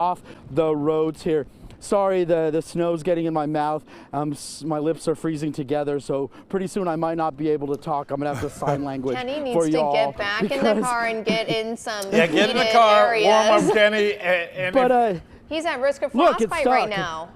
off the roads here. Sorry, the snow's getting in my mouth. My lips are freezing together, so pretty soon I might not be able to talk. I'm gonna have to sign language Kenny needs for to y'all get back in the car and get in some Yeah, get in the car, areas. warm up, Kenny. And but He's at risk of Look, it's frostbite right stuck. now.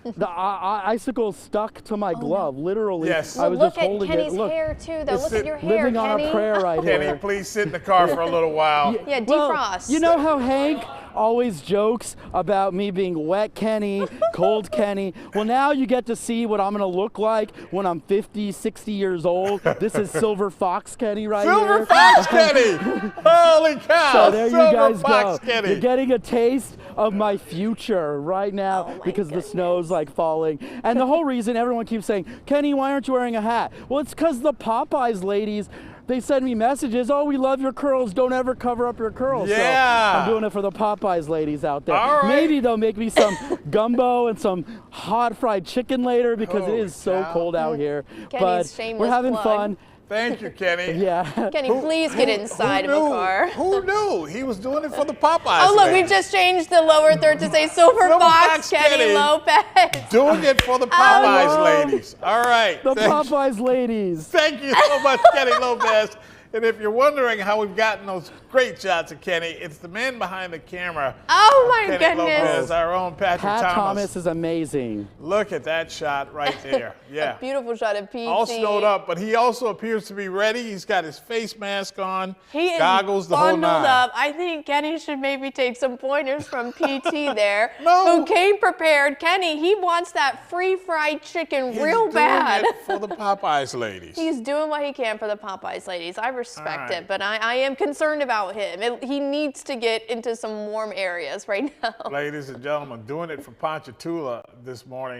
the icicle stuck to my glove, literally. Yes. I was Look just at holding Kenny's it. Look, hair too, though. Look at your hair, living on Kenny. a prayer right Kenny, here. please sit in the car for a little while. Yeah, Well, defrost. you know how Hank always jokes about me being wet Kenny, cold Kenny? Well, now you get to see what I'm going to look like when I'm 50, 60 years old. This is Silver Fox Kenny right Silver here. Fox Kenny! Holy cow! So there Silver you guys Fox go. Kenny. You're getting a taste of my future right now Oh my because goodness. the snow's like falling. And the whole reason everyone keeps saying, Kenny, why aren't you wearing a hat? Well, it's because the Popeyes ladies, they send me messages, oh, we love your curls, don't ever cover up your curls. Yeah. So I'm doing it for the Popeyes ladies out there. All right. Maybe they'll make me some gumbo and some hot fried chicken later because it Holy is so cow. cold out here. Kenny's But shameless we're having plug. fun. Thank you, Kenny. Yeah. Kenny, please get inside of a car. Who knew? He was doing it for the Popeyes. Oh, look, lady. we just changed the lower third to say Silver Silver Fox Fox Kenny Kenny. Lopez. Doing it for the I Popeyes love ladies. All right. The Thank- Popeyes ladies. Thank you so much, Kenny Lopez. And if you're wondering how we've gotten those great shots of Kenny, it's the man behind the camera. Oh my Kenny goodness. Lopez, our own Patrick Pat Thomas. Thomas is amazing. Look at that shot right there. Yeah. Beautiful shot of PT. All snowed up, but he also appears to be ready. He's got his face mask on, He is goggles, the whole bundled nine. up. I think Kenny should maybe take some pointers from PT there. No. Who came prepared. Kenny, he wants that free fried chicken He's real doing bad. it for the Popeyes ladies. He's doing what he can for the Popeyes ladies. I respect All right. it, but I am concerned about him. He needs to get into some warm areas right now. Ladies and gentlemen, doing it for Ponchatoula this morning.